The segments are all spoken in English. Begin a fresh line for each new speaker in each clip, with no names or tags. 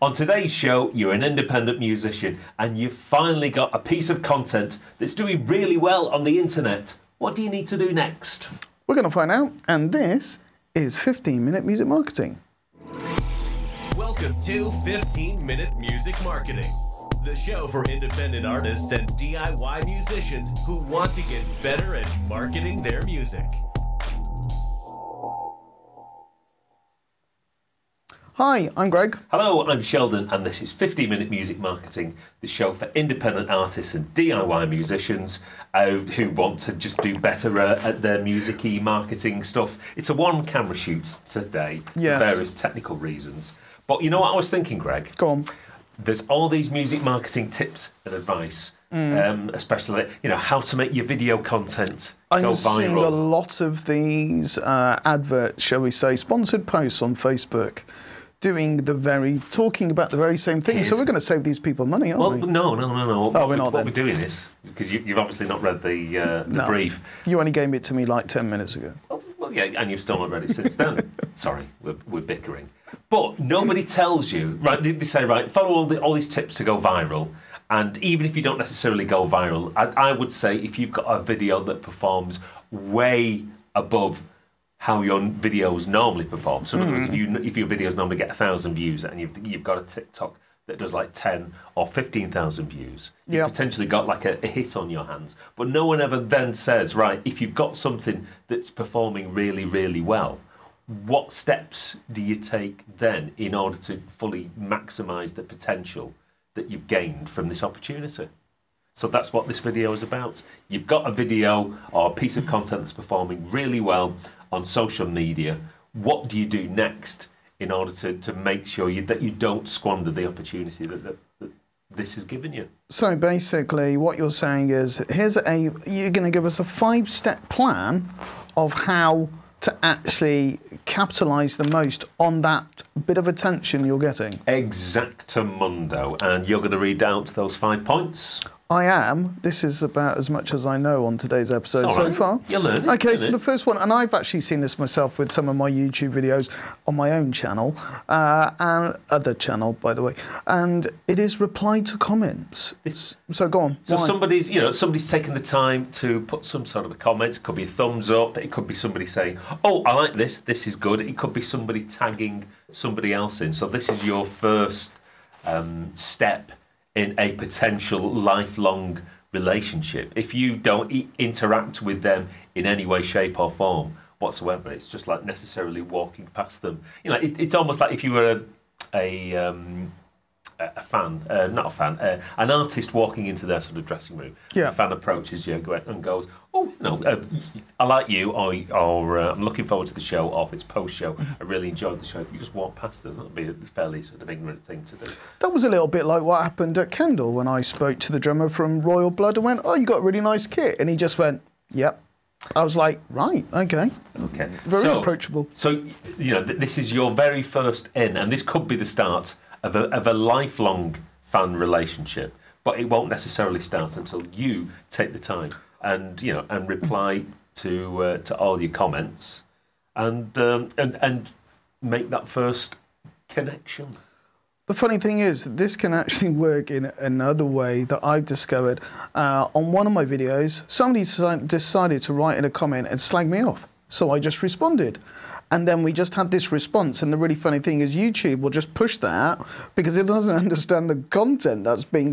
On today's show, you're an independent musician and you've finally got a piece of content that's doing really well on the internet. What do you need to do next?
We're going to find out, and this is 15-Minute Music Marketing.
Welcome to 15-Minute Music Marketing, the show for independent artists and DIY musicians who want to get better at marketing their music.
Hi, I'm Greg.
Hello, I'm Sheldon, and this is 15-Minute Music Marketing, the show for independent artists and DIY musicians who want to just do better at their music-y marketing stuff. It's a one-camera shoot today
Yes.
for various technical reasons. But you know what I was thinking, Greg?
Go on.
There's all these music marketing tips and advice, especially how to make your video content go
I'm
viral.
seeing a lot of these adverts, shall we say, sponsored posts on Facebook, talking about the very same thing. So we're going to save these people money, aren't we?
No.
Oh, we're not
What
then.
we're doing is, because you've obviously not read the brief.
You only gave it to me like 10 minutes ago.
Well, yeah, and you've still not read it since then. Sorry, we're bickering. But nobody tells you, right? They say, right, follow all these tips to go viral. And even if you don't necessarily go viral, I would say if you've got a video that performs way above how your videos normally perform. So in other words, if your videos normally get 1,000 views and you've got a TikTok that does like 10 or 15,000 views, you've potentially got like a hit on your hands. But no one ever then says, right, if you've got something that's performing really, really well, what steps do you take then in order to fully maximise the potential that you've gained from this opportunity? So that's what this video is about. You've got a video or a piece of content that's performing really well on social media. What do you do next in order to make sure that you don't squander the opportunity that this has given you?
So basically what you're saying is, you're going to give us a 5-step plan of how to actually capitalise the most on that bit of attention you're getting.
Exactamundo. And you're going to read out those 5 points?
I am. This is about as much as I know on today's episode so far.
You're learning.
Okay, so the first one, and I've actually seen this myself with some of my YouTube videos on my own channel, and other channel, by the way, and it is reply to comments. So go on.
So somebody's taken the time to put some sort of a comment. It could be a thumbs up. It could be somebody saying, "Oh, I like this. This is good." It could be somebody tagging somebody else in. So this is your first step in a potential lifelong relationship. If you don't interact with them in any way, shape or form whatsoever, it's just like necessarily walking past them. It's almost like if you were an artist walking into their sort of dressing room.
Yeah.
A fan approaches you and goes, "Oh, I like you," or "I'm looking forward to the show," or if it's post-show, "I really enjoyed the show." If you just walk past them, that'd be a fairly sort of ignorant thing to do.
That was a little bit like what happened at Kendal when I spoke to the drummer from Royal Blood and went, "Oh, you got a really nice kit," and he just went, "Yep." I was like, right, okay. Very approachable.
So, this is your very first in, and this could be the start of a lifelong fan relationship, but it won't necessarily start until you take the time and reply to all your comments and make that first connection.
The funny thing is, this can actually work in another way that I've discovered. On one of my videos, somebody decided to write in a comment and slag me off, so I just responded. And then we just had this response, and the really funny thing is YouTube will just push that because it doesn't understand the content that's being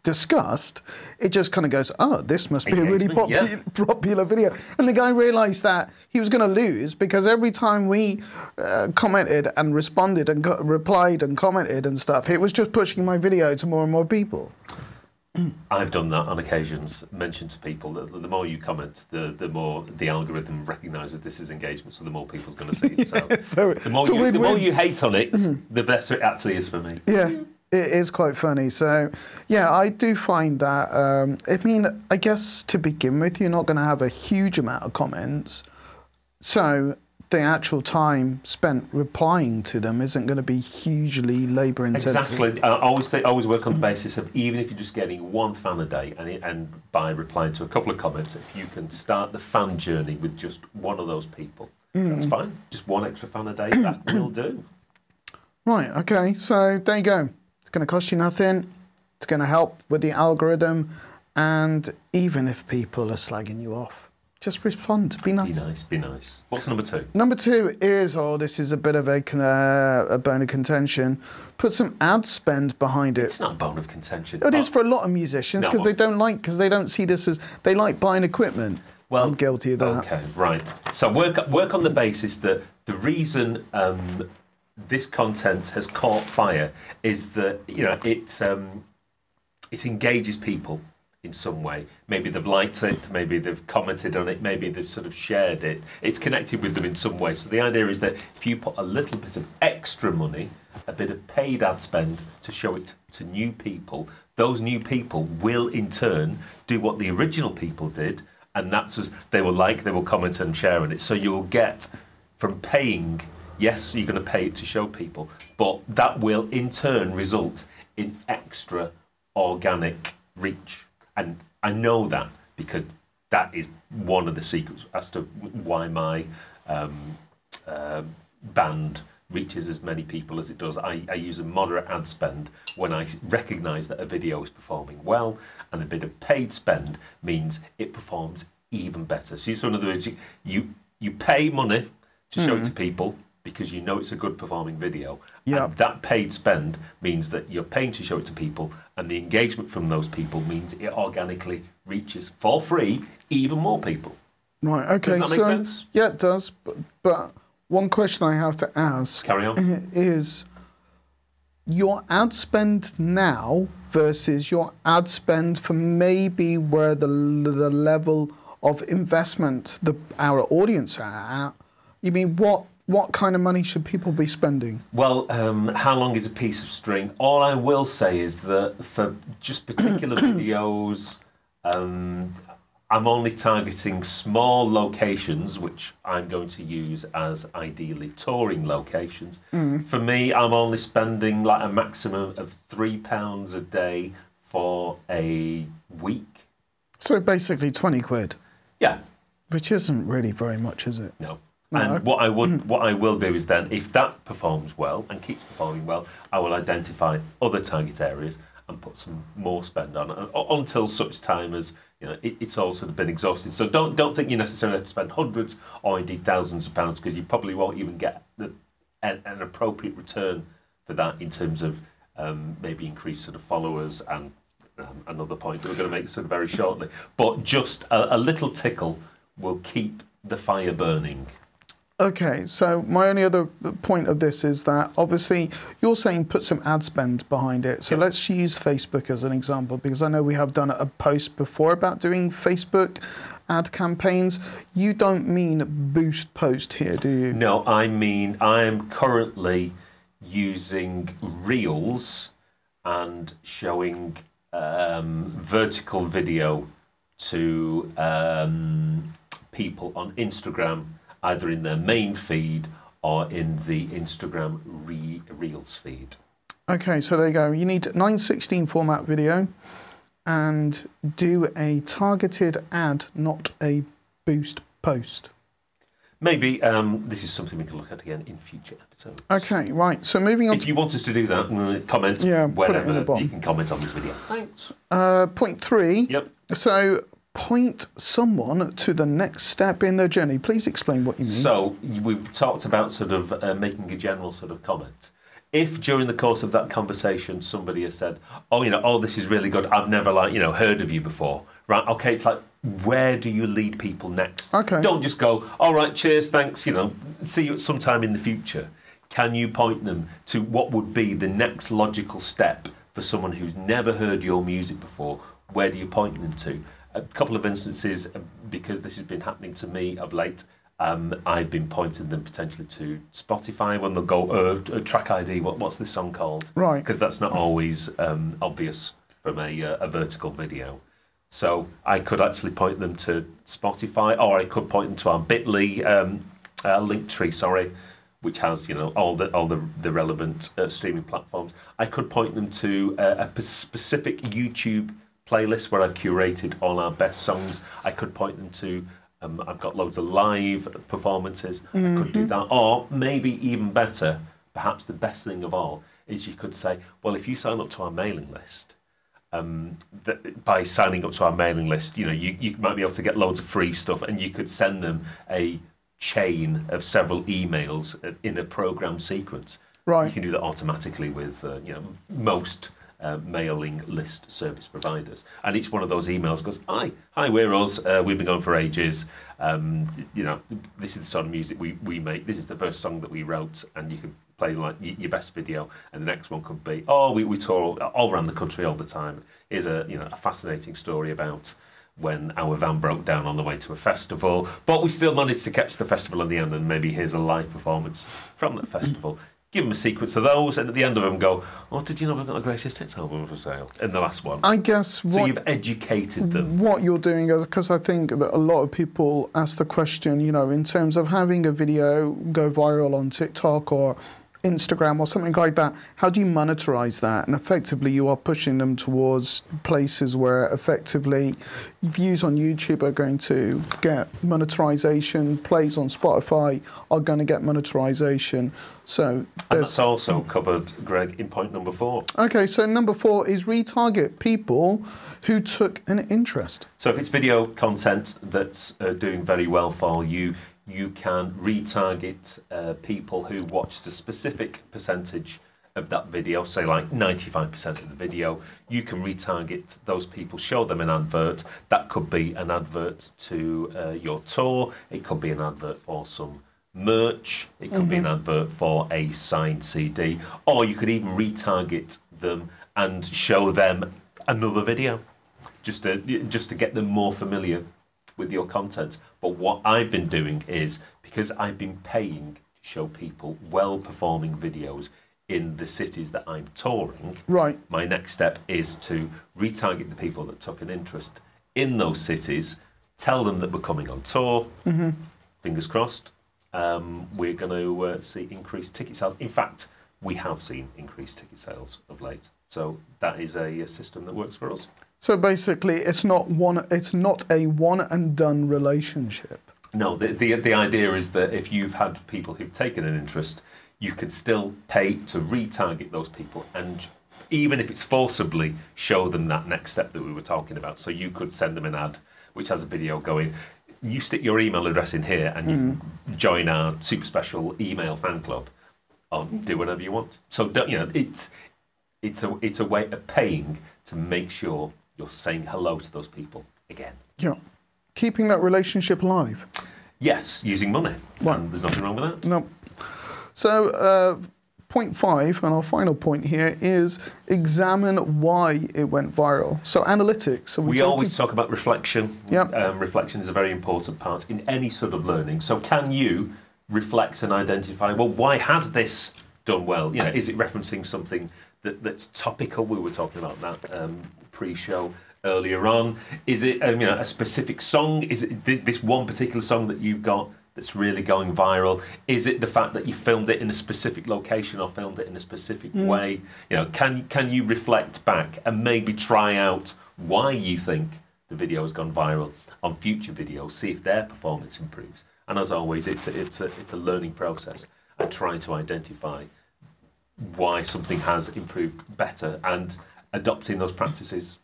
discussed. It just kind of goes, "Oh, this must be a really popular video." And the guy realised that he was going to lose because every time we commented and responded and replied and commented and stuff, it was just pushing my video to more and more people.
I've done that on occasions, mentioned to people that the more you comment, the more the algorithm recognises this is engagement, so the more people's going to see it. So, the more you hate on it, the better it actually is for me.
Yeah, it is quite funny. So, yeah, I do find that, I guess to begin with, you're not going to have a huge amount of comments. So the actual time spent replying to them isn't going to be hugely labour intensive.
Exactly. I always work on the basis of even if you're just getting one fan a day, and by replying to a couple of comments, if you can start the fan journey with just one of those people, that's fine. Just one extra fan a day, that will do.
Right, okay, so there you go. It's going to cost you nothing. It's going to help with the algorithm. And even if people are slagging you off, just respond. Be nice.
Be nice, be nice. What's number 2?
Number 2 is, this is a bit of a bone of contention. Put some ad spend behind it.
It's not a bone of contention.
It is for a lot of musicians because they don't see this as, they like buying equipment. Well, I'm guilty of that.
Okay, right. So work on the basis that the reason this content has caught fire is that it engages people in some way. Maybe they've liked it, maybe they've commented on it, maybe they've sort of shared it. It's connected with them in some way. So the idea is that if you put a little bit of extra money, a bit of paid ad spend to show it to new people, those new people will in turn do what the original people did, and that's as they will comment and share on it. So you'll get from paying, yes, you're going to pay it to show people, but that will in turn result in extra organic reach. And I know that because that is one of the secrets as to why my band reaches as many people as it does. I use a moderate ad spend when I recognise that a video is performing well, and a bit of paid spend means it performs even better. So in other words, you pay money to show it to people because you know it's a good performing video. Yep. And that paid spend means that you're paying to show it to people, and the engagement from those people means it organically reaches, for free, even more people.
Right, okay.
Does that make sense?
Yeah, it does. But one question I have to ask is your ad spend now versus your ad spend for maybe where the level of investment our audience are at. You mean what kind of money should people be spending?
Well, how long is a piece of string? All I will say is that for just particular videos, I'm only targeting small locations, which I'm going to use as ideally touring locations. For me, I'm only spending like a maximum of £3 a day for a week.
So basically 20 quid.
Yeah.
Which isn't really very much, is it?
No. And what I will do is then, if that performs well and keeps performing well, I will identify other target areas and put some more spend on it until such time as it's all sort of been exhausted. So don't think you necessarily have to spend hundreds or indeed thousands of pounds, because you probably won't even get an appropriate return for that in terms of maybe increased sort of followers and another point that we're going to make sort of very shortly. But just a little tickle will keep the fire burning.
Okay, so my only other point of this is that obviously you're saying put some ad spend behind it. So let's use Facebook as an example, because I know we have done a post before about doing Facebook ad campaigns. You don't mean boost post here, do you?
No, I mean I am currently using Reels and showing vertical video to people on Instagram, either in their main feed or in the Instagram Reels feed.
Okay, so there you go. You need 9:16 format video and do a targeted ad, not a boost post.
Maybe this is something we can look at again in future episodes.
Okay, right. So moving on.
If you want us to do that, comment wherever you can comment on this video. Thanks.
Point 3.
Yep.
So point someone to the next step in their journey. Please explain what you mean.
So we've talked about sort of making a general sort of comment. If during the course of that conversation somebody has said, oh, this is really good, I've never heard of you before, right? Okay, it's like, where do you lead people next?
Okay.
Don't just go, all right, cheers, thanks, see you at some time in the future. Can you point them to what would be the next logical step for someone who's never heard your music before? Where do you point them to? A couple of instances, because this has been happening to me of late, I've been pointing them potentially to Spotify when they'll go, track ID, what's this song called?
Right.
Because that's not always obvious from a vertical video. So I could actually point them to Spotify, or I could point them to our Bitly link tree, which has all the relevant streaming platforms. I could point them to a specific YouTube playlist where I've curated all our best songs. I could point them to I've got loads of live performances. I could do that, or maybe even better, perhaps the best thing of all is you could say, well, if you sign up to our mailing list, by signing up to our mailing list, you might be able to get loads of free stuff, and you could send them a chain of several emails in a programmed sequence.
Right.
You can do that automatically with most mailing list service providers, and each one of those emails goes, hi, we're us, we've been going for ages, this is the sort of music we make, this is the first song that we wrote, and you can play like your best video, and the next one could be, we tour all around the country all the time. Here's a fascinating story about when our van broke down on the way to a festival, but we still managed to catch the festival in the end, and maybe here's a live performance from that festival. Give them a sequence of those, and at the end of them go, did you know we've got a Greatest Hits album for sale in the last one?
I guess
so you've educated them.
What you're doing is, because I think that a lot of people ask the question, in terms of having a video go viral on TikTok or Instagram or something like that, how do you monetize that? And effectively you are pushing them towards places where effectively views on YouTube are going to get monetization, plays on Spotify are going to get monetization. So
that's also covered, Greg, in point number 4.
Okay, so number 4 is retarget people who took an interest.
So if it's video content that's doing very well for you, you can retarget people who watched a specific percentage of that video, say like 95% of the video. You can retarget those people, show them an advert. That could be an advert to your tour. It could be an advert for some merch. It could be an advert for a signed CD. Or you could even retarget them and show them another video, just to get them more familiar with your content. But what I've been doing is, because I've been paying to show people well-performing videos in the cities that I'm touring,
right,
my next step is to retarget the people that took an interest in those cities, tell them that we're coming on tour, fingers crossed, we're going to see increased ticket sales. In fact, we have seen increased ticket sales of late. So that is a system that works for us. So
basically, it's not a one and done relationship.
No, the idea is that if you've had people who've taken an interest, you could still pay to retarget those people, and even if it's forcibly, show them that next step that we were talking about. So you could send them an ad which has a video going, you stick your email address in here and you can join our super special email fan club, or do whatever you want. So it's a way of paying to make sure you're saying hello to those people again.
Yeah. Keeping that relationship alive.
Yes, using money. Right. And there's nothing wrong with that.
No. So, point 5, and our final point here, is examine why it went viral. So, analytics. So
we always talk about reflection.
Yeah.
Reflection is a very important part in any sort of learning. So, can you reflect and identify, well, why has this done well? Is it referencing something that's topical? We were talking about that pre-show earlier on. Is it a specific song? Is it this one particular song that you've got that's really going viral? Is it the fact that you filmed it in a specific location or filmed it in a specific way? Can you reflect back and maybe try out why you think the video has gone viral on future videos, see if their performance improves? And as always, it's a learning process and trying to identify why something has improved better and adopting those practices,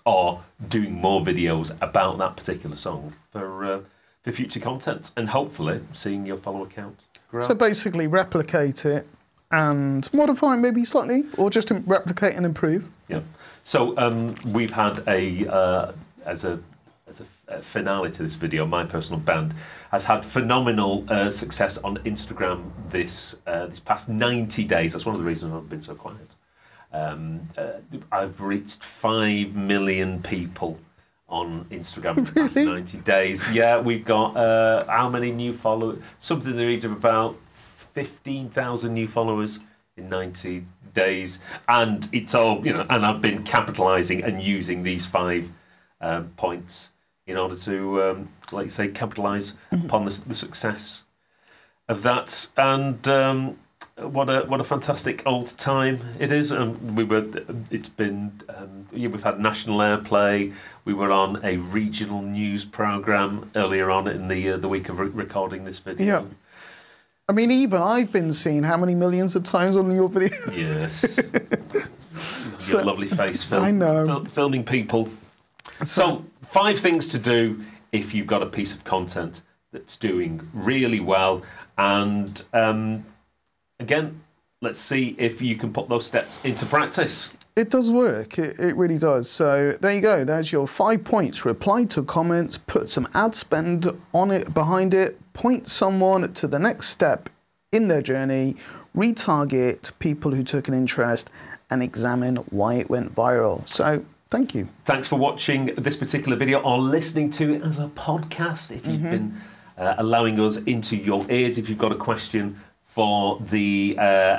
or doing more videos about that particular song for future content, and hopefully seeing your follower count grow.
So basically replicate it and modify it maybe slightly, or just replicate and improve.
Yeah. So we've had as a finale to this video, my personal band has had phenomenal success on Instagram this past 90 days. That's one of the reasons I've been so quiet. I've reached 5 million people on Instagram in the past 90 days. Yeah, we've got how many new followers? Something in the region of about 15,000 new followers in 90 days, and it's all And I've been capitalising and using these 5 points in order to, like you say, capitalise upon the success of that. And what a fantastic old time it is. We've had national airplay. We were on a regional news programme earlier on in the week of recording this video.
I mean, even I've been seen how many millions of times on your video?
Yes. Your lovely face
I know.
filming people. So 5 things to do if you've got a piece of content that's doing really well. And again, let's see if you can put those steps into practice.
It does work. It really does. So there you go. There's your 5 points. Reply to comments, put some ad spend on it, behind it, point someone to the next step in their journey, retarget people who took an interest, and examine why it went viral. So thank you.
Thanks for watching this particular video or listening to it as a podcast. If you've been allowing us into your ears, if you've got a question for the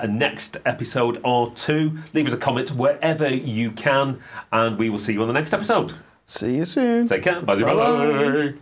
next episode or 2, leave us a comment wherever you can, and we will see you on the next episode.
See you soon.
Take care. Bye. Bye.